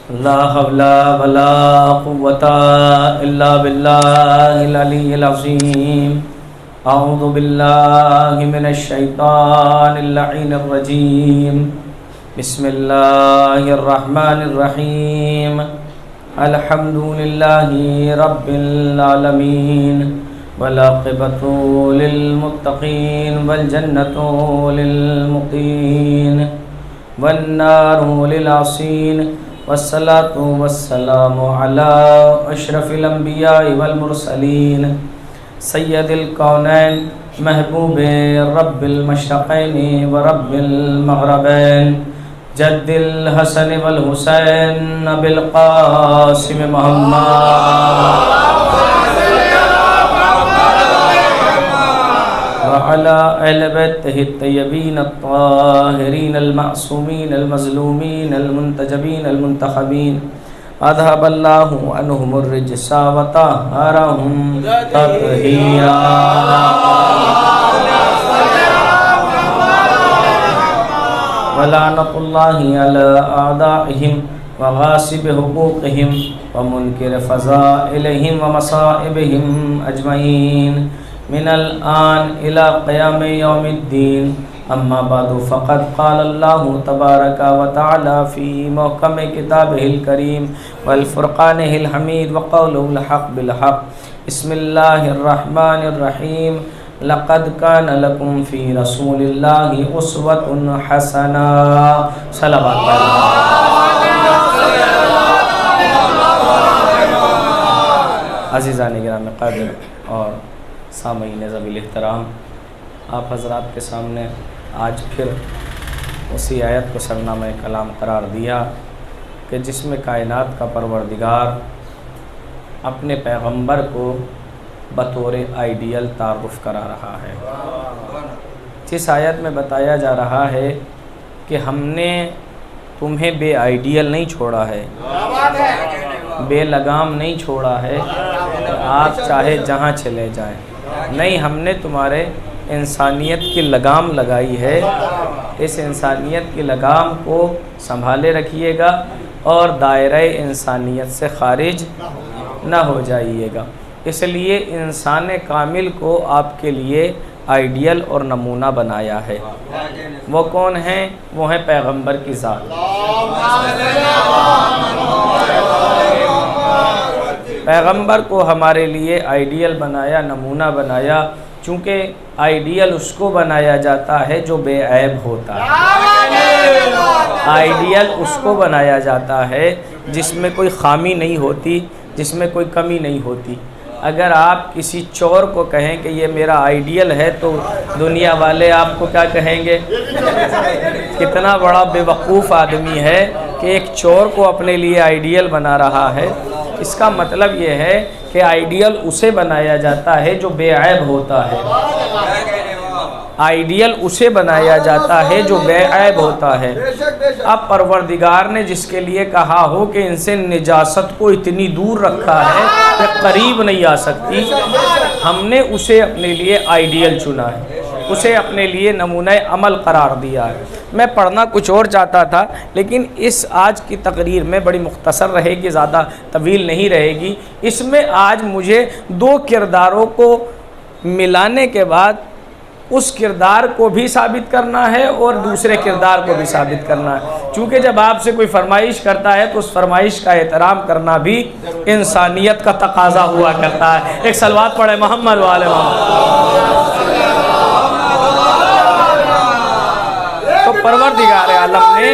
لا حول ولا قوة إلا بالله العلي العظيم. أعوذ بالله من الشيطان اللعين الرجيم. بسم الله الرحمن الرحيم. الحمد لله رب العالمين والعاقبة للمتقين والجنة للمقين والنار للعاصين والصلاة والسلام على أشرف الأنبياء والمرسلين سید الکونین محبوب رب المشرقین ورب المغربین جد الحسن والحسین ابی القاسم محمد وعلى اہل بیتہ الطیبین الطاہرین المعصومین المظلومین المنتجبین المنتخبین اذهب اللہ عنہم الرجس وطہرہم تطہیرا. ولعنۃ اللہ علی اعدائہم وغاصب حقوقہم ومنکر فضائلہم ومصائبہم اجمعین من الآن الى قیام یوم الدین. اما بعد فقد قال اللہ تبارک و تعالی فی محکم کتابہ الکریم والفرقانہ الحمید وقولہ الحق بالحق. بسم اللہ الرحمن الرحیم. لقد کان لکم فی رسول اللہ اسوۃ حسنہ. صلوات اللہ. عزیزان گرامی قادر اور سامعین ذوی احترام، آپ حضرات کے سامنے آج پھر اسی آیت کو سرنامہ کلام قرار دیا کہ جس میں کائنات کا پروردگار اپنے پیغمبر کو بطور آئیڈیل تعارف کرا رہا ہے. جس آیت میں بتایا جا رہا ہے کہ ہم نے تمہیں بے آئیڈیل نہیں چھوڑا ہے، بے لگام نہیں چھوڑا ہے کہ آپ چاہے جہاں چلے جائیں. نہیں، ہم نے تمہارے انسانیت کی لگام لگائی ہے. اس انسانیت کی لگام کو سنبھالے رکھیے گا اور دائرہ انسانیت سے خارج نہ ہو جائیے گا. اس لیے انسان کامل کو آپ کے لیے آئیڈیل اور نمونہ بنایا ہے. وہ کون ہیں؟ وہ ہیں پیغمبر کی ذات. پیغمبر کو ہمارے لیے آئیڈیل بنایا، نمونہ بنایا، چونکہ آئیڈیل اس کو بنایا جاتا ہے جو بے عیب ہوتا ہے. آئیڈیل اس کو بنایا جاتا ہے جس میں کوئی خامی نہیں ہوتی، جس میں کوئی کمی نہیں ہوتی. اگر آپ کسی چور کو کہیں کہ یہ میرا آئیڈیل ہے تو دنیا والے آپ کو کیا کہیں گے؟ کتنا بڑا بے وقوف آدمی ہے کہ ایک چور کو اپنے لیے آئیڈیل بنا رہا ہے. اس کا مطلب یہ ہے کہ آئیڈیل اسے بنایا جاتا ہے جو بے عیب ہوتا ہے. آئیڈیل اسے بنایا جاتا ہے جو بے عیب ہوتا ہے. اب پروردگار نے جس کے لیے کہا ہو کہ ان سے نجاست کو اتنی دور رکھا ہے کہ قریب نہیں آ سکتی، ہم نے اسے اپنے لیے آئیڈیل چنا ہے، اسے اپنے لیے نمونہ عمل قرار دیا ہے. میں پڑھنا کچھ اور چاہتا تھا لیکن اس آج کی تقریر میں بڑی مختصر رہے گی، زیادہ طویل نہیں رہے گی. اس میں آج مجھے دو کرداروں کو ملانے کے بعد اس کردار کو بھی ثابت کرنا ہے اور دوسرے کردار کو بھی ثابت کرنا ہے. چونکہ جب آپ سے کوئی فرمائش کرتا ہے تو اس فرمائش کا احترام کرنا بھی انسانیت کا تقاضا ہوا کرتا ہے. ایک صلوات پڑھے محمد وآل محمد. تو پروردگار عالم نے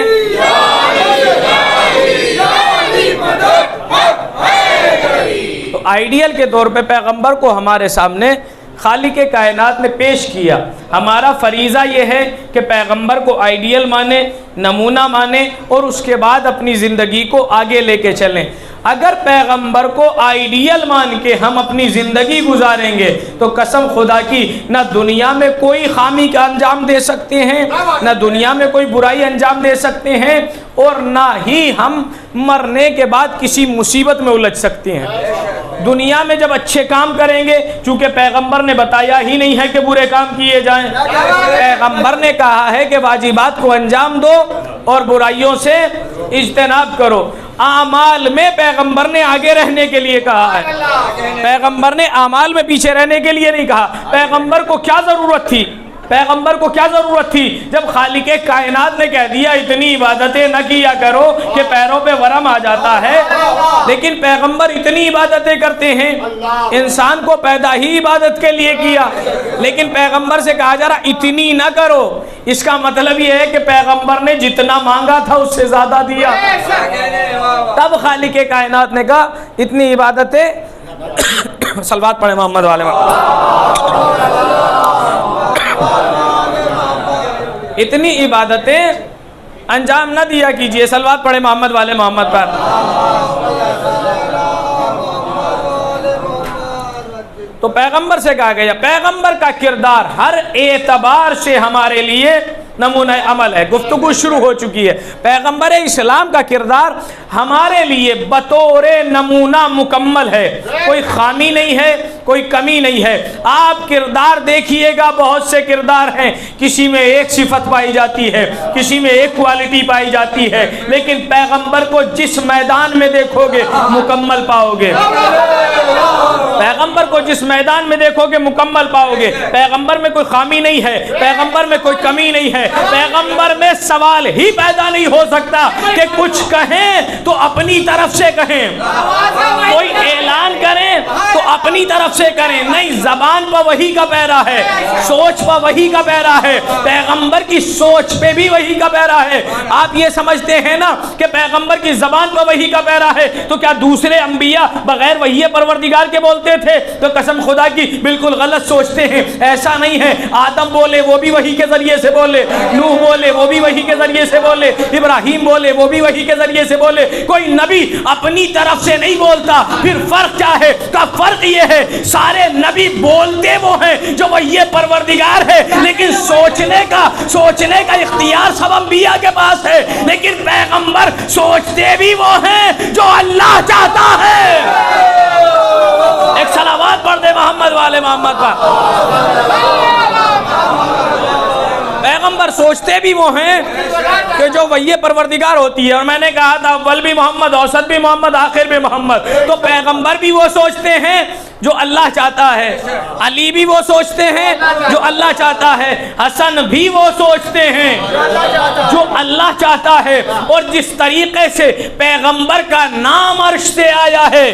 تو آئیڈیل کے طور پہ پیغمبر کو ہمارے سامنے خالق کائنات نے پیش کیا. ہمارا فریضہ یہ ہے کہ پیغمبر کو آئیڈیل مانے، نمونہ مانے اور اس کے بعد اپنی زندگی کو آگے لے کے چلیں. اگر پیغمبر کو آئیڈیل مان کے ہم اپنی زندگی گزاریں گے تو قسم خدا کی نہ دنیا میں کوئی خامی کا انجام دے سکتے ہیں، نہ دنیا میں کوئی برائی انجام دے سکتے ہیں، اور نہ ہی ہم مرنے کے بعد کسی مصیبت میں الجھ سکتے ہیں. دنیا میں جب اچھے کام کریں گے، چونکہ پیغمبر نے بتایا ہی نہیں ہے کہ برے کام کیے جائیں، پیغمبر نے کہا ہے کہ واجبات کو انجام دو اور برائیوں سے اجتناب کرو. اعمال میں پیغمبر نے آگے رہنے کے لیے کہا ہے، پیغمبر نے اعمال میں پیچھے رہنے کے لیے نہیں کہا۔ پیغمبر کو کیا ضرورت تھی، پیغمبر کو کیا ضرورت تھی جب خالق کائنات نے کہہ دیا اتنی عبادتیں نہ کیا کرو کہ پیروں پہ ورم آ جاتا ہے، لیکن پیغمبر اتنی عبادتیں کرتے ہیں، انسان کو پیدا ہی عبادت کے لیے کیا، لیکن پیغمبر سے کہا جا رہا اتنی نہ کرو، اس کا مطلب یہ ہے کہ پیغمبر نے جتنا مانگا تھا اس سے زیادہ دیا۔ تب خالق کائنات نے کہا اتنی عبادتیں صلوات پڑھیں محمد والے اتنی عبادتیں انجام نہ دیا کیجئے، صلوات پڑھیں محمد والے محمد پر۔ تو پیغمبر سے کہا گیا پیغمبر کا کردار ہر اعتبار سے ہمارے لیے نمونہ عمل ہے۔ گفتگو شروع ہو چکی ہے۔ پیغمبر اسلام کا کردار ہمارے لیے بطور نمونہ مکمل ہے، کوئی خامی نہیں ہے، کوئی کمی نہیں ہے۔ آپ کردار دیکھیے گا، بہت سے کردار ہیں، کسی میں ایک صفت پائی جاتی ہے، کسی میں ایک کوالٹی پائی جاتی ہے، لیکن پیغمبر کو جس میدان میں دیکھو گے مکمل پاؤ گے، پیغمبر کو جس میدان میں دیکھو گے مکمل پاؤ گے۔ پیغمبر میں کوئی خامی نہیں ہے، پیغمبر میں کوئی کمی نہیں ہے، پیغمبر میں سوال ہی پیدا نہیں ہو سکتا کہ کچھ کہیں تو اپنی طرف سے کہیں، کوئی اعلان کریں تو اپنی طرف سے کریں، نہیں، زبان پر وہی کا پیرا ہے، سوچ پر وہی کا پیرا ہے، پیغمبر کی سوچ پہ بھی وہی کا پیرا ہے۔ آپ یہ سمجھتے ہیں نا کہ پیغمبر کی زبان پر وہی کا پیرا ہے، تو کیا دوسرے انبیاء بغیر وحی پروردگار کے بولتے تھے؟ تو قسم خدا کی بالکل غلط سوچتے ہیں، ایسا نہیں ہے۔ آدم بولے وہ بھی وحی کے ذریعے سے بولے، نوح بولے وہ بھی وحی کے ذریعے سے بولے، ابراہیم بولے وہ بھی وحی کے ذریعے سے بولے۔ کوئی نبی اپنی طرف سے نہیں بولتا۔ پھر فرق کیا ہے؟ کا فرق یہ ہے سارے نبی بولتے وہ ہیں جو وحی پروردگار ہے، لیکن سوچنے کا اختیار سب انبیاء کے پاس ہے، لیکن پیغمبر سوچتے بھی وہ ہیں جو اللہ چاہتا ہے۔ ایک صلوات پڑھ دے محمد والے محمد پر۔ پیغمبر سوچتے بھی وہ ہیں کہ جو وحی پروردگار ہوتی ہے، اور میں نے کہا تھا اول بھی محمد، اوسط بھی محمد، آخر بھی محمد، تو پیغمبر بھی وہ سوچتے ہیں جو اللہ چاہتا ہے، علی بھی وہ سوچتے ہیں جو اللہ چاہتا ہے، حسن بھی وہ سوچتے ہیں جو اللہ چاہتا ہے۔ اور جس طریقے سے پیغمبر کا نام عرش سے آیا ہے،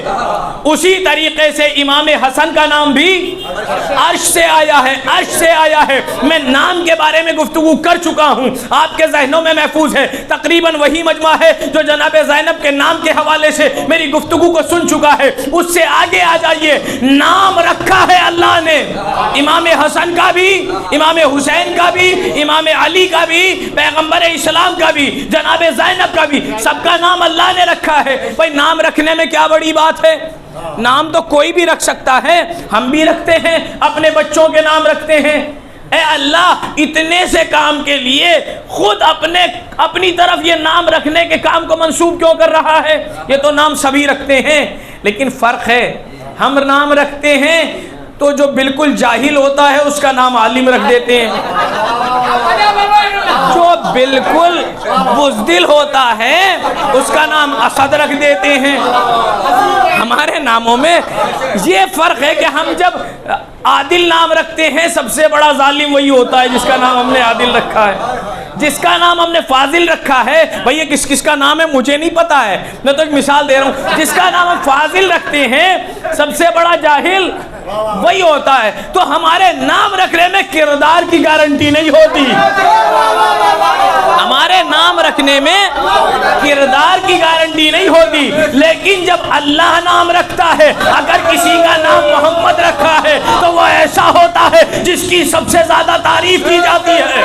اسی طریقے سے امام حسن کا نام بھی عرش سے آیا ہے، عرش سے آیا ہے۔ میں نام کے بارے میں گفتگو کر چکا ہوں، آپ کے ذہنوں میں محفوظ ہے، تقریباً وہی مجمع ہے جو جناب زینب کے نام کے حوالے سے میری گفتگو کو سن چکا ہے۔ اس سے آگے آ جائیے، نام رکھا ہے اللہ نے، امام حسن کا بھی، امام حسین کا بھی، امام علی کا بھی، پیغمبر اسلام کا بھی، جناب زینب کا بھی، سب کا نام اللہ نے رکھا ہے۔ بھائی نام رکھنے میں کیا بڑی بات ہے؟ نام تو کوئی بھی رکھ سکتا ہے، ہم بھی رکھتے ہیں، اپنے بچوں کے نام رکھتے ہیں۔ اے اللہ، اتنے سے کام کے لیے خود اپنی طرف یہ نام رکھنے کے کام کو منسوب کیوں کر رہا ہے؟ یہ تو نام سبھی رکھتے ہیں، لیکن فرق ہے، ہم نام رکھتے ہیں تو جو بالکل جاہل ہوتا ہے اس کا نام عالم رکھ دیتے ہیں، جو بالکل بزدل ہوتا ہے اس کا نام اسد رکھ دیتے ہیں۔ ہمارے ناموں میں یہ فرق ہے کہ ہم جب عادل نام رکھتے ہیں، سب سے بڑا ظالم وہی ہوتا ہے جس کا نام ہم نے عادل رکھا ہے۔ جس کا نام ہم نے فاضل رکھا ہے، بھئی یہ کس کا نام ہے مجھے نہیں پتا ہے، میں تو ایک مثال دے رہا ہوں، جس کا نام ہم فاضل رکھتے ہیں سب سے بڑا جاہل وہی ہوتا ہے۔ تو ہمارے نام رکھنے میں کردار کی گارنٹی نہیں ہوتی، ہمارے نام رکھنے میں کردار کی گارنٹی نہیں ہوتی، لیکن جب اللہ نام رکھتا ہے، اگر کسی کا نام محمد رکھا ہے تو وہ ایسا ہوتا ہے جس کی سب سے زیادہ تعریف کی جاتی ہے۔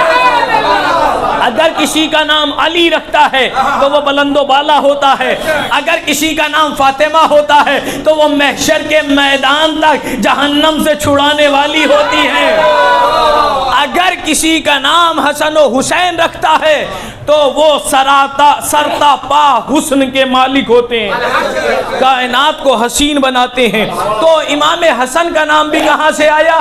اگر کسی کا نام علی رکھتا ہے تو وہ بلند و بالا ہوتا ہے، اگر کسی کا نام فاطمہ ہوتا ہے تو وہ محشر کے میدان تک جہنم سے چھڑانے والی ہوتی ہے۔ اگر کسی کا نام حسن و حسین رکھتا ہے تو وہ سرتا پا حسن کے مالک ہوتے ہیں، کائنات کو حسین بناتے ہیں۔ تو امام حسن کا نام بھی کہاں سے آیا؟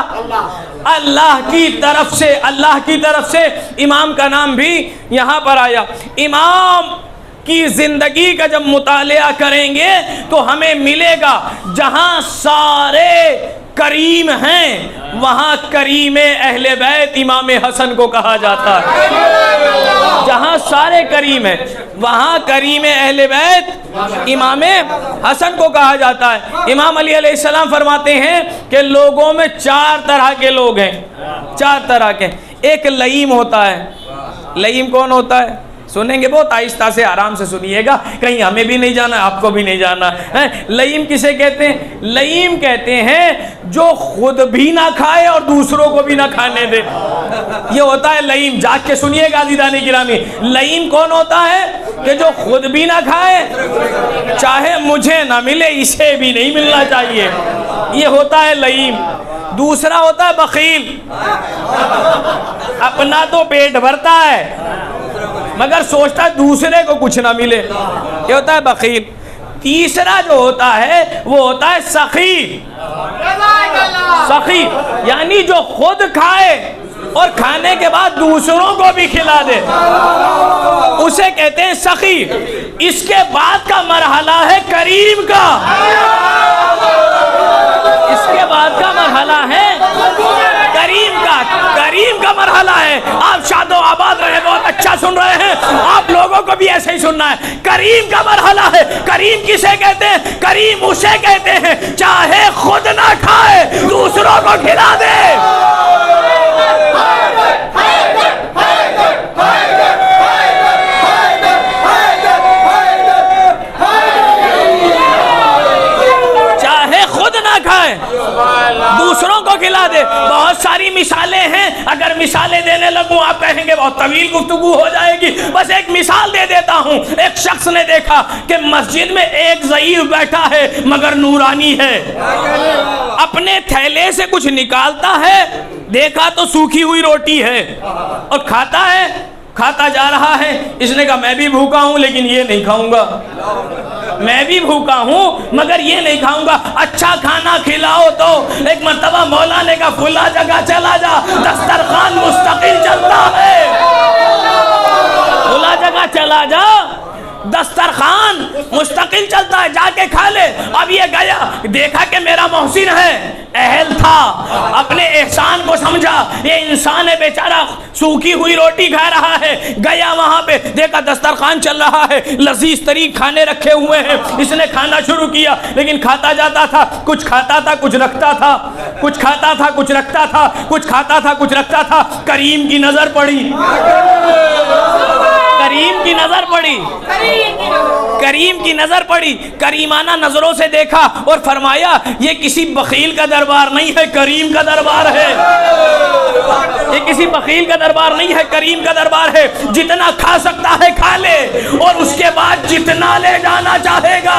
اللہ کی طرف سے، اللہ کی طرف سے امام کا نام بھی یہاں پر آیا۔ امام کی زندگی کا جب مطالعہ کریں گے تو ہمیں ملے گا جہاں سارے کریم ہیں وہاں کریم اہل بیت امام حسن کو کہا جاتا ہے. جہاں سارے کریم ہیں وہاں کریم اہل بیت امام حسن کو کہا جاتا ہے. امام علی علیہ السلام فرماتے ہیں کہ لوگوں میں 4 طرح کے لوگ ہیں. 4 طرح کے. ایک لئیم ہوتا ہے. لئیم کون ہوتا ہے؟ سنیں گے بہت آہستہ سے، آرام سے سنیے گا، کہیں ہمیں بھی نہیں جانا آپ کو بھی نہیں جانا. لئیم کسے کہتے ہیں؟ لئیم کہتے ہیں جو خود بھی نہ کھائے اور دوسروں کو بھی نہ کھانے دے. یہ ہوتا ہے لئیم. جاگ کے سنیے گا عزیزان گرامی. لئیم کون ہوتا ہے؟ کہ جو خود بھی نہ کھائے، چاہے مجھے نہ ملے اسے بھی نہیں ملنا چاہیے. یہ ہوتا ہے لئیم. دوسرا ہوتا ہے بخیل. اپنا تو پیٹ بھرتا ہے مگر سوچتا ہے دوسرے کو کچھ نہ ملے. یہ ہوتا ہے بخیل. تیسرا جو ہوتا ہے وہ ہوتا ہے سخی. سخی یعنی جو خود کھائے اور کھانے کے بعد دوسروں کو بھی کھلا دے، اسے کہتے ہیں سخی. اس کے بعد کا مرحلہ ہے کریم کا. اس کے بعد کا مرحلہ ہے کریم کا. کریم کا مرحلہ ہے. آپ شاد و آباد رہے، بہت اچھا سن رہے ہیں. آپ لوگوں کو بھی ایسے ہی سننا ہے. کریم کا مرحلہ ہے. کریم کسے کہتے ہیں؟ کریم اسے کہتے ہیں چاہے خود نہ کھائے دوسروں کو کھلا دے. چاہے خود نہ کھائے دوسروں کو کھلا دے. بہت ساری مثالیں ہیں. اگر مثالیں دینے لگوں آپ کہیں گے بہت طویل گفتگو ہو جائے گی. بس ایک مثال دے دیتا ہوں. ایک شخص نے دیکھا کہ مسجد میں ایک ضعیف بیٹھا ہے مگر نورانی ہے. اپنے تھیلے سے کچھ نکالتا ہے، دیکھا تو سوکھی ہوئی روٹی ہے اور کھاتا ہے. کھاتا جا رہا ہے. اس نے کہا میں بھی بھوکا ہوں لیکن یہ نہیں کھاؤں گا. میں بھی بھوکا ہوں مگر یہ نہیں کھاؤں گا. اچھا کھانا کھلاؤ تو. ایک مرتبہ مولا نے کہا کھلا جگہ چلا جا، دسترخوان مستقل چلتا ہے. کھلا جگہ چلا جا، دسترخوان مستقل چلتا ہے، جا کے کھا لے. اب یہ گیا، دیکھا کہ میرا محسن ہے، اہل تھا، اپنے احسان کو سمجھا. یہ انسان ہے بیچارہ، سوکھی ہوئی روٹی کھا رہا ہے. گیا وہاں پہ، دیکھا دسترخوان چل رہا ہے، لذیذ ترین کھانے رکھے ہوئے ہیں. اس نے کھانا شروع کیا لیکن کھاتا جاتا تھا. کچھ کھاتا تھا کچھ رکھتا تھا، کچھ کھاتا تھا کچھ رکھتا تھا، کچھ کھاتا تھا کچھ رکھتا تھا. کریم کی نظر پڑی. کریم کی نظر پڑی. کریم کی نظر پڑی. کریمانہ نظروں سے دیکھا اور فرمایا یہ کسی بخیل کا دربار نہیں ہے، کریم کا دربار ہے. یہ کسی بخیل کا دربار نہیں ہے، کریم کا دربار ہے. جتنا کھا سکتا ہے کھا لے اور اس کے بعد جتنا لے جانا چاہے گا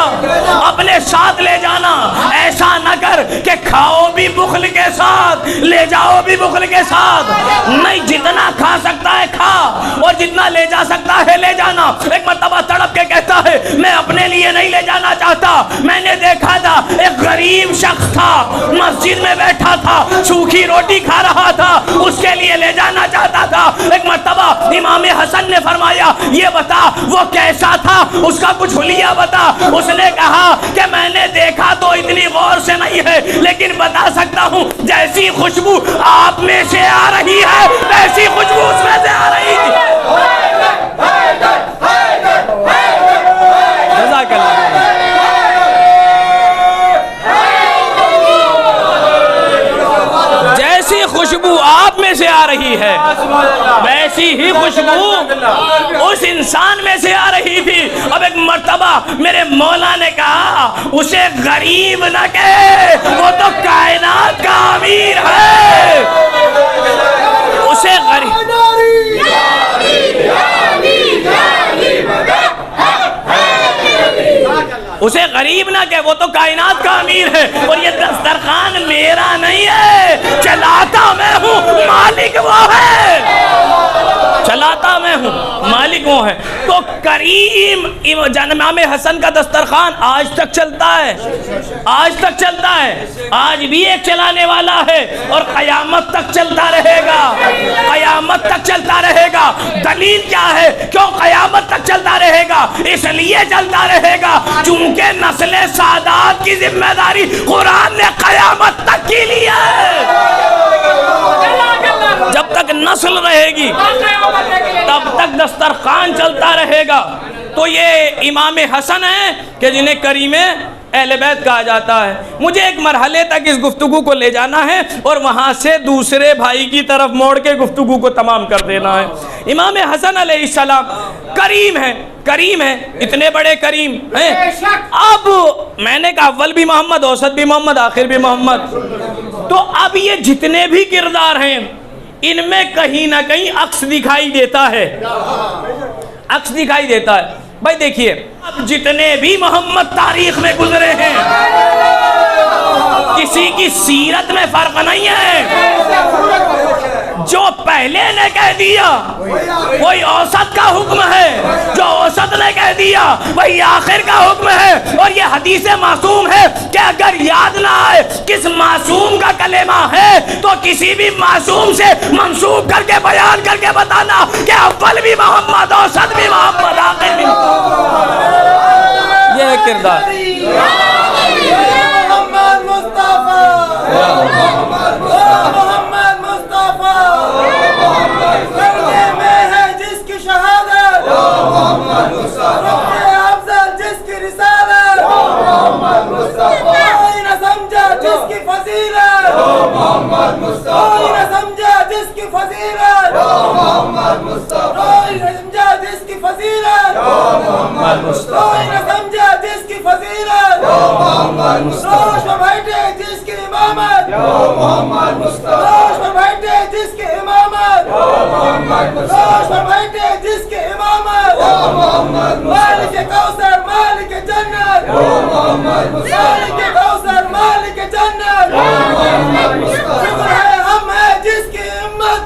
اپنے ساتھ لے جانا. ایسا نہ کر کہ کھاؤ بھی بخل کے ساتھ لے جاؤ بھی بخل کے ساتھ. نہیں، جتنا کھا سکتا ہے کھا اور جتنا لے جا سکتا ہے لے جانا. ایک مرتبہ تڑپ کے کہتا ہے میں اپنے لیے نہیں لے جانا چاہتا. میں نے دیکھا تھا ایک غریب شخص تھا، مسجد میں بیٹھا تھا، سوکھی روٹی کھا رہا تھا، اس کے لیے لے جانا چاہتا تھا. ایک مرتبہ امام حسن نے فرمایا یہ بتا وہ کیسا تھا، اس کا کچھ حلیہ بتا. اس نے کہا کہ میں نے دیکھا تو اتنی غور سے نہیں ہے لیکن بتا سکتا ہوں جیسی خوشبو آپ میں سے آ رہی ہے ویسی خوشبو اس میں سے آ رہی تھی. جزاک اللہ. جیسی خوشبو آپ میں سے آ رہی ہے ویسی ہی خوشبو اس انسان میں سے آ رہی تھی. اب ایک مرتبہ میرے مولا نے کہا اسے غریب نہ کہے، وہ تو کائنات کا امیر ہے. اسے غریب اسے غریب نہ کہ وہ تو کائنات کا امیر ہے. اور یہ دسترخوان میرا نہیں ہے، چلاتا میں ہوں، مالک وہ ہے. چلاتا میں ہوں، مالک وہ ہے۔ تو کریم امام حسن کا دسترخوان آج تک چلتا ہے، آج تک چلتا ہے، آج بھی ایک چلانے والا ہے اور قیامت تک چلتا رہے گا، قیامت تک چلتا رہے گا۔ دلیل کیا ہے کیوں قیامت تک چلتا رہے گا؟ اس لیے چلتا رہے گا چونکہ نسل سادات کی ذمہ داری قرآن نے قیامت تک کی لی ہے۔ جب تک نسل رہے گی تب تک دسترخوان چلتا رہے گا۔ تو یہ امام حسن ہیں کہ جنہیں کریم اہل بیت کہا جاتا ہے۔ مجھے ایک مرحلے تک اس گفتگو کو لے جانا ہے اور وہاں سے دوسرے بھائی کی طرف موڑ کے گفتگو کو تمام کر دینا ہے۔ امام حسن علیہ السلام کریم ہیں، کریم ہیں، اتنے بڑے کریم ہیں۔ اب میں نے کہا اول بھی محمد، اوسط بھی محمد، آخر بھی محمد۔ تو اب یہ جتنے بھی کردار ہیں ان میں کہیں نہ کہیں عکس دکھائی دیتا ہے، عکس دکھائی دیتا ہے۔ بھائی دیکھیے اب جتنے بھی محمد تاریخ میں گزرے ہیں کسی کی سیرت میں فرق نہیں ہے۔ جو پہلے نے کہہ دیا وہی اوسط کا حکم ہے، جو اوسط نے کہہ دیا وہی آخر کا حکم ہے۔ اور یہ حدیث معصوم ہے کہ اگر یاد نہ آئے کس معصوم کا کلمہ ہے تو کسی بھی معصوم سے منسوب کر کے بیان کر کے بتانا کہ اول بھی محمد، اوسط بھی محمد، آخر بھی محمد۔ یہ ہے کردار۔ محمد مصطفیٰ، محمد مصطفیٰ، کرنے میں ہے جس کی شہادت، افضل جس کی رسالت، کوئی نہ سمجھا جس کی فضیلت، کوئی نہ سمجھا جس کی فضیلت، کوئی نہ سمجھا جس کی فضیلت، کوئی نہ سمجھا جس کی فضیلت، روش میں بیٹھے جس کی امامت، روش میں بیٹھے جس کی امامت، روش میں بیٹھے جس کی امامت، مالک کوثر مالک جنت، مالک کوثر مالک جنت، شکر ہے ہم ہے جس کی امت،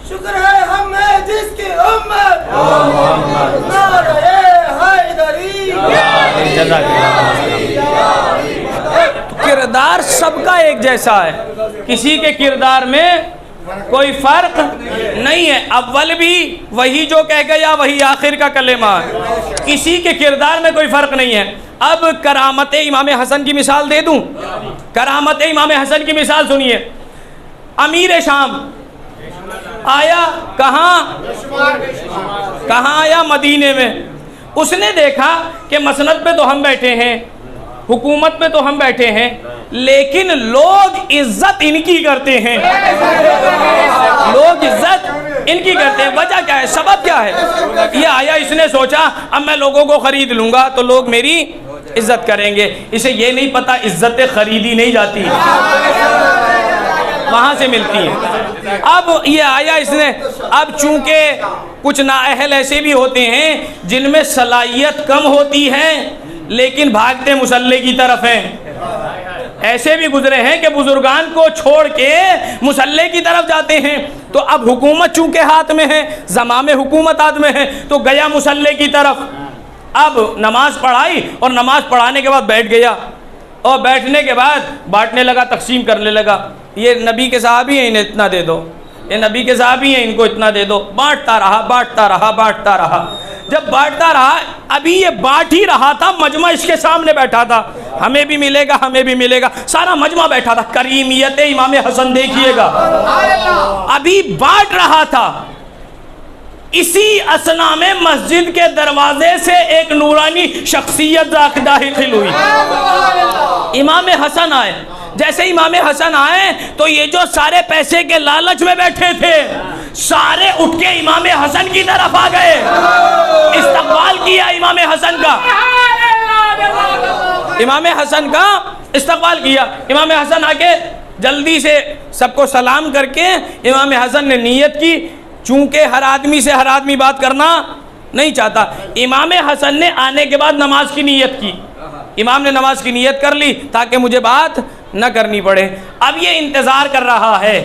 شکر ہے ہم ہے جس کی امت، نعرہ حیدری۔ کردار سب کا ایک جیسا ہے، کسی کے کردار میں کوئی فرق نہیں ہے۔ اول بھی وہی جو کہہ گیا وہی آخر کا کلمہ ہے، کسی کے کردار میں کوئی فرق نہیں ہے۔ اب کرامت امام حسن کی مثال دے دوں، کرامت امام حسن کی مثال سنیے۔ امیر شام آیا کہاں آیا؟ مدینے میں۔ اس نے دیکھا کہ مسند پہ تو ہم بیٹھے ہیں، حکومت پہ تو ہم بیٹھے ہیں، لیکن لوگ عزت ان کی کرتے ہیں، لوگ عزت ان کی کرتے ہیں۔ وجہ کیا ہے؟ سبب کیا ہے؟ یہ آیا، اس نے سوچا اب میں لوگوں کو خرید لوں گا تو لوگ میری عزت کریں گے۔ اسے یہ نہیں پتا عزت خریدی نہیں جاتی، وہاں سے ملتی ہے۔ اب یہ آیا، اس نے اب چونکہ کچھ نااہل ایسے بھی ہوتے ہیں جن میں صلاحیت کم ہوتی ہے لیکن بھاگتے مسلح کی طرف ہیں، ایسے بھی گزرے ہیں کہ بزرگان کو چھوڑ کے مسلح کی طرف جاتے ہیں۔ تو اب حکومت چونکہ ہاتھ میں ہے، زمام حکومت ہاتھ میں ہے، تو گیا مسلح کی طرف۔ اب نماز پڑھائی اور نماز پڑھانے کے بعد بیٹھ گیا، اور بیٹھنے کے بعد بانٹنے لگا، تقسیم کرنے لگا۔ یہ نبی کے صحابی ہیں، انہیں اتنا دے دو، یہ نبی کے صحابی ہیں، ان کو اتنا دے دو۔ بانٹتا رہا بانٹتا رہا بانٹتا رہا۔ جب بانٹتا رہا، ابھی یہ بانٹ ہی رہا تھا، مجمع اس کے سامنے بیٹھا تھا، ہمیں بھی ملے گا ہمیں بھی ملے گا، سارا مجمع بیٹھا تھا۔ کریمیت امام حسن دیکھیے گا، ابھی بانٹ رہا تھا، اسی اثنا میں مسجد کے دروازے سے ایک نورانی شخصیت داخل ہوئی۔ امام حسن آئے۔ جیسے امام حسن آئے تو یہ جو سارے پیسے کے لالچ میں بیٹھے تھے سارے اٹھ کے امام حسن کی طرف آ گئے، استقبال کیا امام حسن کا، امام حسن کا استقبال کیا۔ امام حسن آ کے جلدی سے سب کو سلام کر کے امام حسن نے نیت کی، چونکہ ہر آدمی سے ہر آدمی بات کرنا نہیں چاہتا۔ امام حسن نے آنے کے بعد نماز کی نیت کی، امام نے نماز کی نیت کر لی تاکہ مجھے بات نہ کرنی پڑے۔ اب یہ انتظار کر رہا ہے،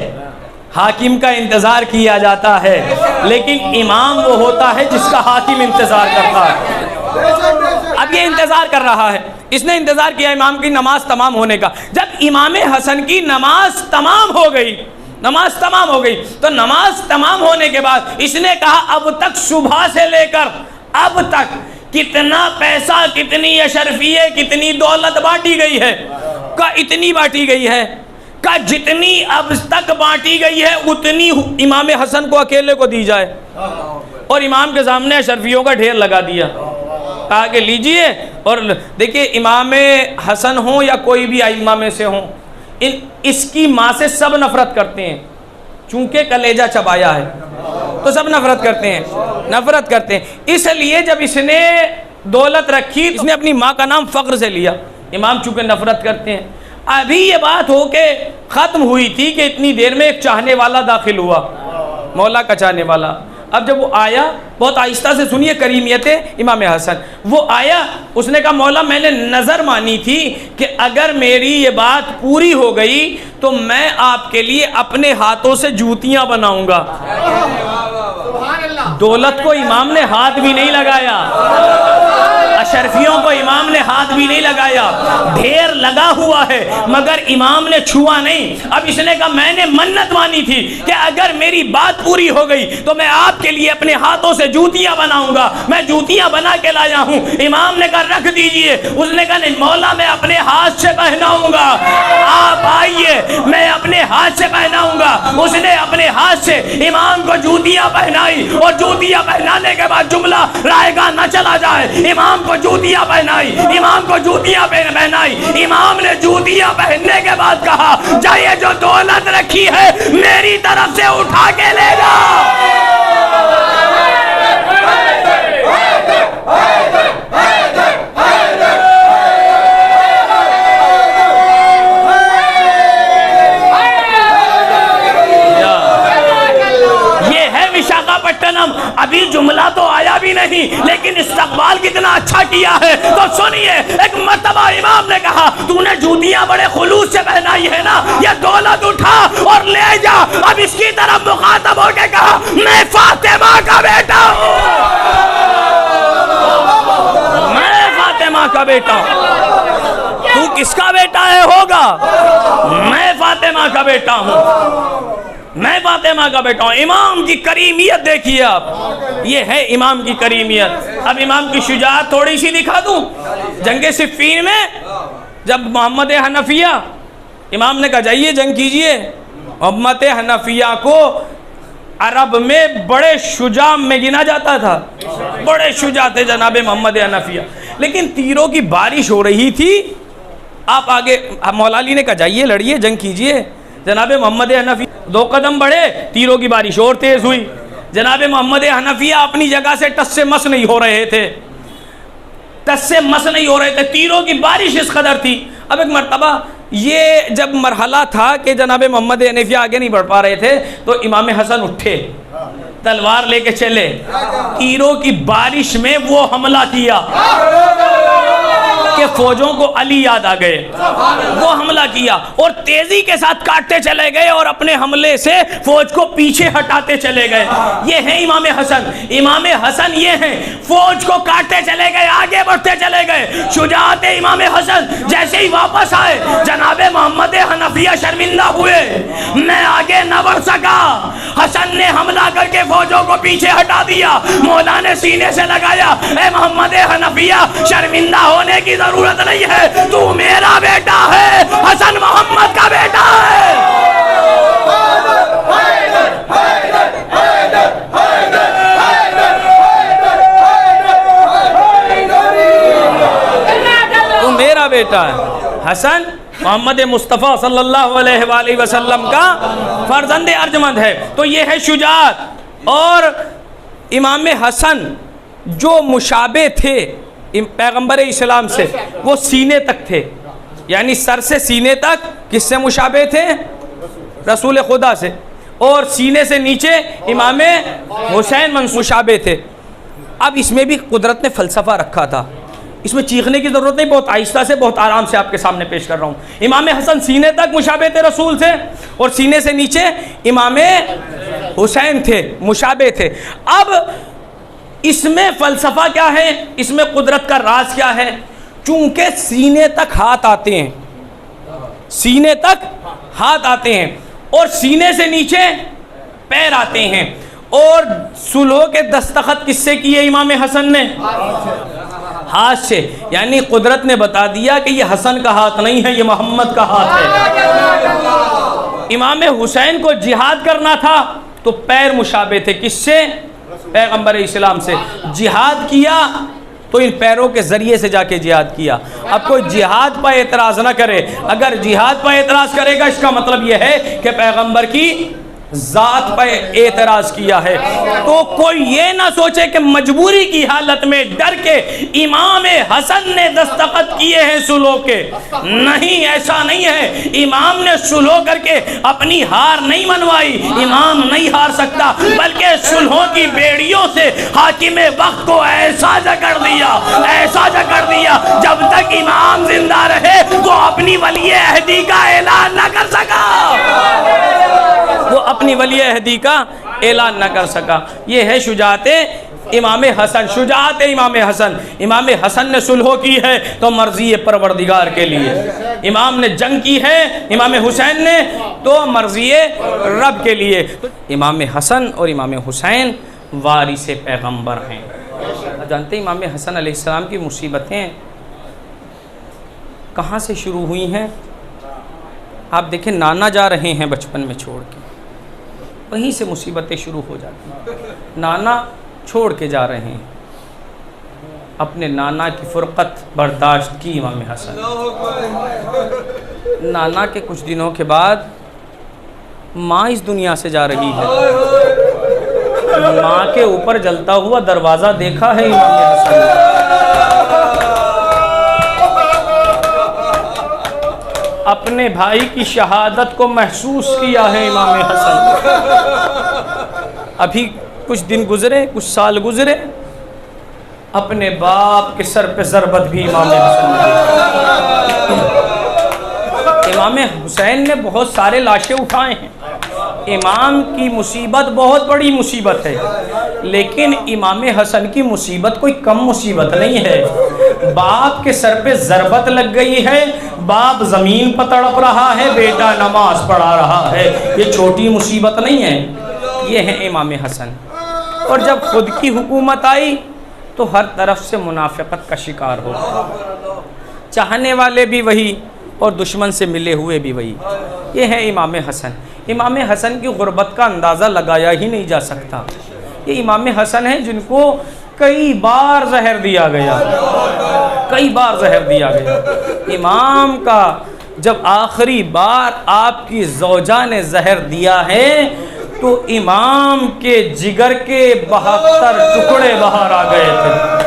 حاکم کا انتظار کیا جاتا ہے، لیکن امام وہ ہوتا ہے جس کا حاکم انتظار کرتا ہے۔ اب یہ انتظار کر رہا ہے، اس نے انتظار کیا امام کی نماز تمام ہونے کا۔ جب امام حسن کی نماز تمام ہو گئی تو نماز تمام ہونے کے بعد اس نے کہا اب تک صبح سے لے کر اب تک کتنا پیسہ، کتنی اشرفیے، کتنی دولت بانٹی گئی ہے، کا اتنی بانٹی گئی ہے، کا جتنی اب تک بانٹی گئی ہے اتنی امام حسن کو اکیلے کو دی جائے۔ اور امام کے سامنے اشرفیوں کا ڈھیر لگا دیا، کہا کہ لیجئے۔ اور دیکھیے امام حسن ہوں یا کوئی بھی ائمہ میں سے ہوں، اس کی ماں سے سب نفرت کرتے ہیں، چونکہ کلیجہ چبایا ہے تو سب نفرت کرتے ہیں۔ اس لیے جب اس نے دولت رکھی، اس نے اپنی ماں کا نام فخر سے لیا، امام چونکہ نفرت کرتے ہیں۔ ابھی یہ بات ہو کے ختم ہوئی تھی کہ اتنی دیر میں ایک چاہنے والا داخل ہوا، مولا کا چاہنے والا۔ اب جب وہ آیا، بہت آہستہ سے سنیے کریمیت امام حسن، وہ آیا، اس نے کہا مولا میں نے نظر مانی تھی کہ اگر میری یہ بات پوری ہو گئی تو میں آپ کے لیے اپنے ہاتھوں سے جوتیاں بناؤں گا۔ دولت کو امام نے ہاتھ بھی نہیں لگایا، اشرفیوں کو امام نے ہاتھ بھی نہیں لگایا، ڈھیر لگا ہوا ہے مگر امام نے چھوا نہیں۔ اب اس نے کہا میں نے منت مانی تھی کہ اگر میری بات پوری ہو گئی تو میں آپ کے لیے اپنے ہاتھوں سے جوتیاں بناؤں گا، میں جوتیاں بنا کے لایا ہوں۔ امام نے کہا رکھ دیجئے، اس نے کہا نہیں مولا میں اپنے ہاتھ سے پہناؤں گا، آپ آئیے میں اپنے ہاتھ سے پہناؤں گا۔ اس نے اپنے ہاتھ سے امام کو جوتیاں پہنائی، اور جوتیاں پہنانے کے بعد جملہ رائے گا نہ چلا جائے، امام کو جوتیاں پہنائی، امام کو جوتیاں پہنائی۔ امام نے جوتیاں پہننے کے بعد کہا جائے جو دولت رکھی ہے میری طرف سے اٹھا کے لے جا۔ ابھی جملہ تو آیا بھی نہیں لیکن استقبال کتنا اچھا کیا ہے تو سنیے۔ ایک مرتبہ امام نے کہا تو نے جوتیاں بڑے خلوص سے پہنائی ہے نا، یہ دولت اٹھا اور لے جا۔ اب اس کی طرف مخاطب ہو کے کہا میں فاطمہ کا بیٹا ہوں، میں فاطمہ کا بیٹا ہوں۔ تو کس کا بیٹا ہے ہوگا؟ میں فاطمہ کا بیٹا ہوں، میں فاطمہ کا بیٹا ہوں۔ امام کی کریمیت دیکھیے آپ، یہ ہے امام کی کریمیت۔ اب امام کی شجاعت تھوڑی سی دکھا دوں۔ جنگ صفین میں جب محمد حنفیہ، امام نے کہا جائیے جنگ کیجئے۔ محمد حنفیہ کو عرب میں بڑے شجاع میں گنا جاتا تھا، بڑے شجاع تھے جناب محمد حنفیہ، لیکن تیروں کی بارش ہو رہی تھی۔ آپ آگے مولا علی نے کہا جائیے لڑیے جنگ کیجئے۔ جناب محمد حنفی 2 قدم بڑھے، تیروں کی بارش اور تیز ہوئی۔ جناب محمد حنفیہ اپنی جگہ سے ٹس سے مس نہیں ہو رہے تھے، تیروں کی بارش اس قدر تھی۔ اب ایک مرتبہ یہ جب مرحلہ تھا کہ جناب محمد حنفیہ آگے نہیں بڑھ پا رہے تھے تو امام حسن اٹھے، تلوار لے کے چلے، تیروں کی بارش میں وہ حملہ کیا کہ فوجوں کو علی یاد آ گئے، وہ حملہ کیا اور تیزی کے ساتھ کاٹتے چلے گئے اور اپنے حملے سے فوج کو پیچھے ہٹاتے چلے گئے۔ یہ ہیں امام حسن، امام حسن یہ ہیں، فوج کو کاٹتے چلے گئے، آگے بڑھتے چلے گئے۔ شجاعت امام حسن جیسے ہی واپس آئے جناب محمد حنفیہ شرمندہ ہوئے، میں آگے نہ بڑھ سکا۔ حسن نے حملہ کر کے فوجوں کو پیچھے ہٹا دیا، مولا نے سینے سے لگایا، اے محمد حنفیہ شرمندہ ہونے کی ضرورت نہیں ہے، تو میرا بیٹا ہے، حسن محمد کا بیٹا ہے۔ تو میرا بیٹا ہے، حسن محمد مصطفیٰ صلی اللہ علیہ وآلہ وسلم کا فرزند ارجمند ہے۔ تو یہ ہے شجاعت۔ اور امام حسن جو مشابہ تھے پیغمبر اسلام سے، وہ سینے تک تھے، یعنی سر سے سینے تک کس سے مشابہ تھے؟ رسول خدا سے، اور سینے سے نیچے امام حسین مشابہ تھے۔ اب اس میں بھی قدرت نے فلسفہ رکھا تھا اس میں چیخنے کی ضرورت نہیں، بہت آہستہ سے بہت آرام سے آپ کے سامنے پیش کر رہا ہوں۔ امام حسن سینے تک مشابہ تھے رسول سے، اور سینے سے نیچے امام حسین تھے، مشابہ تھے۔ اب اس میں فلسفہ کیا ہے، اس میں قدرت کا راز کیا ہے؟ چونکہ سینے تک ہاتھ آتے ہیں، سینے تک ہاتھ آتے ہیں اور سینے سے نیچے پیر آتے ہیں، اور سلو کے دستخط کس سے کیے امام حسن نے؟ ہاتھ سے۔ یعنی قدرت نے بتا دیا کہ یہ حسن کا ہاتھ نہیں ہے، یہ محمد کا ہاتھ ہے۔ امام حسین کو جہاد کرنا تھا تو پیر مشابہ تھے، کس سے؟ پیغمبر اسلام سے۔ جہاد کیا تو ان پیروں کے ذریعے سے جا کے جہاد کیا۔ اب کوئی جہاد پر اعتراض نہ کرے، اگر جہاد پر اعتراض کرے گا اس کا مطلب یہ ہے کہ پیغمبر کی ذات پر اعتراض کیا ہے۔ تو کوئی یہ نہ سوچے کہ مجبوری کی حالت میں ڈر کے امام حسن نے دستخط کیے ہیں سلو کے، نہیں، ایسا نہیں ہے۔ امام نے سلو کر کے اپنی ہار نہیں منوائی، امام نہیں ہار سکتا، بلکہ سلحوں کی بیڑیوں سے حاکم وقت کو ایسا جکڑ دیا، ایسا جکڑ دیا، جب تک امام زندہ رہے وہ اپنی ولی عہدی کا اعلان نہ کر سکا، وہ اپنی ولی عہدی کا اعلان نہ کر سکا۔ یہ ہے شجاعت امام حسن، شجاعت امام حسن۔ امام حسن نے صلح کی ہے تو مرضی پروردگار کے لیے، امام نے جنگ کی ہے امام حسین نے تو مرضی رب کے لیے۔ امام حسن اور امام حسین وارث پیغمبر ہیں۔ جانتے ہیں امام حسن علیہ السلام کی مصیبتیں کہاں سے شروع ہوئی ہیں؟ آپ دیکھیں، نانا جا رہے ہیں بچپن میں چھوڑ کے، وہیں سے مصیبتیں شروع ہو جاتی ہیں۔ نانا چھوڑ کے جا رہے ہیں، اپنے نانا کی فرقت برداشت کی امام حسن۔ نانا کے کچھ دنوں کے بعد ماں اس دنیا سے جا رہی ہے، ماں کے اوپر جلتا ہوا دروازہ دیکھا ہے امام حسن نے۔ اپنے بھائی کی شہادت کو محسوس کیا ہے امام حسن۔ ابھی کچھ دن گزرے، کچھ سال گزرے، اپنے باپ کے سر پہ ضربت بھی امام حسن نے۔ امام حسین نے بہت سارے لاشیں اٹھائے ہیں، امام کی مصیبت بہت بڑی مصیبت ہے، لیکن امام حسن کی مصیبت کوئی کم مصیبت نہیں ہے۔ باپ کے سر پہ ضربت لگ گئی ہے، باپ زمین پر تڑپ رہا ہے، بیٹا نماز پڑھا رہا ہے، یہ چھوٹی مصیبت نہیں ہے، یہ ہے امام حسن۔ اور جب خود کی حکومت آئی تو ہر طرف سے منافقت کا شکار ہو، چاہنے والے بھی وہی اور دشمن سے ملے ہوئے بھی وہی۔ یہ ہے امام حسن۔ امام حسن کی غربت کا اندازہ لگایا ہی نہیں جا سکتا۔ یہ امام حسن ہیں جن کو کئی بار زہر دیا گیا، کئی بار زہر دیا گیا۔ امام کا جب آخری بار آپ کی زوجہ نے زہر دیا ہے تو امام کے جگر کے 72 ٹکڑے باہر آ گئے تھے۔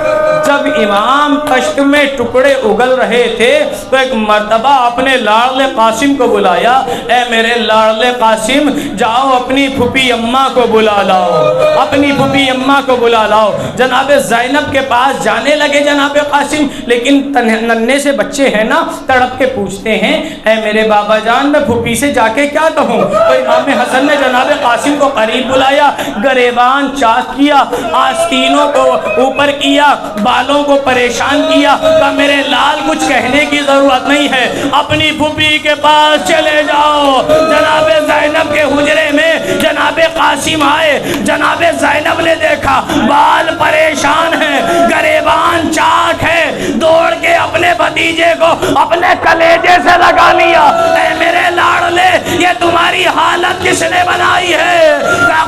جب امام تشت میں ٹکڑے اگل رہے تھے تو ایک مرتبہ اپنے لاڈلے قاسم کو بلایا، اے میرے لاڈلے قاسم، جاؤ اپنی پھوپھی اماں کو بلا لاؤ، اپنی پھوپھی اماں کو بلا لاؤ۔ جناب زینب کے پاس جانے لگے جناب قاسم، لیکن ننھے سے بچے ہیں نا، تڑپ کے پوچھتے ہیں، اے میرے بابا جان، میں پھوپھی سے جا کے کیا کہوں؟ تو امام حسن نے جناب قاسم کو قریب بلایا، گریبان چاک کیا، آستینوں کو اوپر کیا، بالوں کو پریشان کیا، کہ میرے لال کچھ کہنے کی ضرورت نہیں ہے، اپنی پھوپھی کے پاس چلے جاؤ۔ جناب زینب کے حجرے میں جناب قاسم آئے، جناب زینب نے دیکھا بال پریشان ہیں، گریبان چاک ہے، دوڑ کے اپنے بھتیجے کو اپنے کلیجے سے لگا لیا، اے میرے لاڈلے، یہ تمہاری حالت کس نے بنائی ہے؟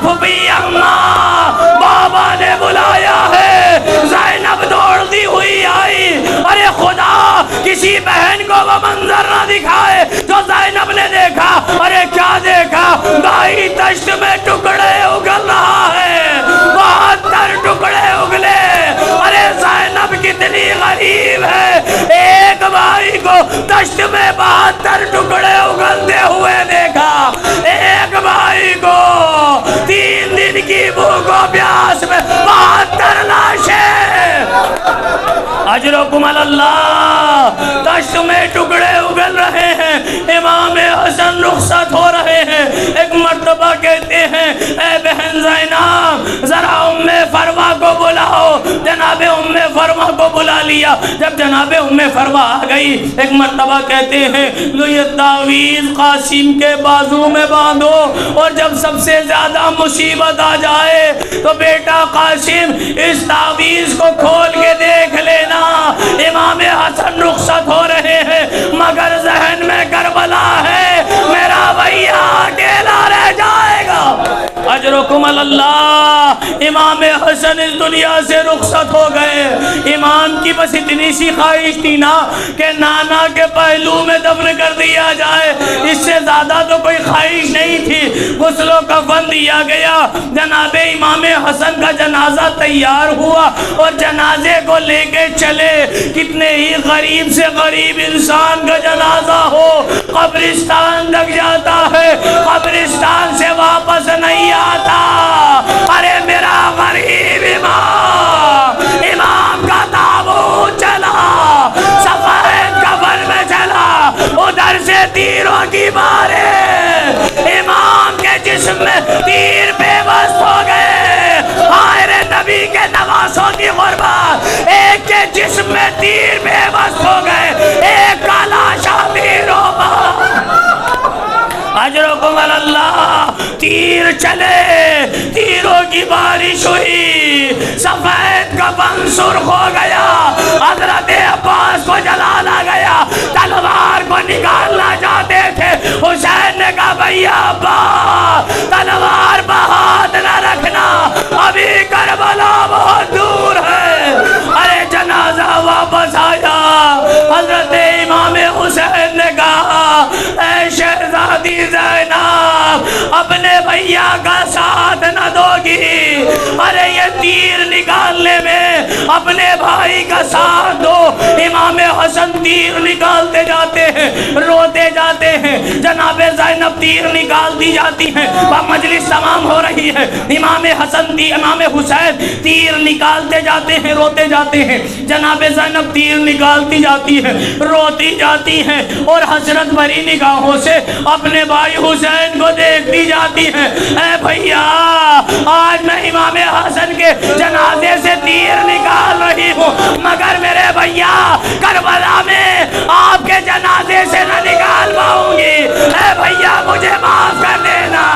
پھوپھی اماں، بابا نے بلایا ہے۔ زینب دوڑتی ہوئی آئی، ارے خدا کسی بہن کو وہ منظر نہ دکھائے جو زینب نے دیکھا۔ ارے کیا دیکھا؟ بھائی تشت میں ٹکڑے اگل رہا ہے، 72 ٹکڑے اگلے۔ ارے زینب کتنی غریب ہے، ایک بھائی کو تشت میں 72 ٹکڑے اگلتے ہوئے دیکھا، ایک بھائی کو 3 دن کی بھوک و پیاس میں 72 لاشیں۔ اجرکم اجرکم اللہ، دشت میں ٹکڑے اگل رہے ہیں، امام حسن رخصت ہو رہے ہیں۔ ایک مرتبہ کہتے ہیں اے بہن زینب ذرا ام فروا کو بلاؤ، جناب ام فروا کو بلا لیا۔ جب جناب ام فروا آ گئی، ایک مرتبہ کہتے ہیں لو یہ تعویذ قاسم کے بازو میں باندھو، اور جب سب سے زیادہ مصیبت آ جائے تو بیٹا قاسم اس تعویذ کو کھول کے دیکھ لینا، امام حسن رخصت ہو رہے ہیں مگر ذہن میں کربلا ہے، میرا بھیا اکیلا رہ جائے گا۔ اجرکم اللہ، امام حسن اس دنیا سے رخصت ہو گئے۔ امام کی بس اتنی سی خواہش تھی نا کہ نانا کے پہلو میں دفن کر دیا جائے، اس سے زیادہ تو کوئی خواہش نہیں تھی۔ غسل و کفن دیا گیا، جناب امام حسن کا جنازہ تیار ہوا اور جنازے کو لے کے چلے۔ کتنے ہی غریب سے غریب انسان کا جنازہ ہو قبرستان تک جاتا ہے، قبرستان سے واپس نہیں آتا۔ ارے میرا غریب امام کا تابوت چلا، سفید کفن میں چلا، ادھر سے تیروں کی باریں، امام کے جسم میں تیر بے بس ہو گئے۔ آئرے نبی کے نواسوں کی غربت، ایک کے جسم میں تیر بے بس ہو گئے، ایک کا لاشا تیروں پر۔ اجرکم اللہ، تیر چلے، تیروں کی بارش ہوئی، سفید کفن سرخ ہو گیا، حضرت عباس کو جلانا گیا، تلوار کو نکالنا چاہتے تھے۔ حسین نے کہا بھیا عباس تلوار بہت نہ رکھنا، ابھی کربلا بہت دور ہے۔ ارے جنازہ واپس آیا، حضرت امام حسین نے کہا اے شہزادی زینب اپنے بھیا کا ساتھ نہ دو گی؟ ارے یہ تیر نکالنے میں اپنے بھائی کا ساتھ دو۔ امام حسن تیر نکالتے جاتے ہیں، روتے جاتے ہیں، جناب زینب تیر نکالتی جاتی ہیں، مجلس تمام ہو رہی ہے، امام حسین تیر نکالتے جاتے ہیں، روتے جاتے ہیں، جناب زینب تیر نکالتی جاتی ہے، روتی جاتی ہیں، اور حسرت بھری نگاہوں سے اپنے بھائی حسین کو دیکھتی جاتی ہیں۔ اے بھیا آج میں امام حسن کے جنازے سے تیر نکال رہی ہوں، مگر میرے بھیا کربلا میں آپ کے جنازے سے نہ نکال پاؤں گی، اے بھیا مجھے معاف کر دینا۔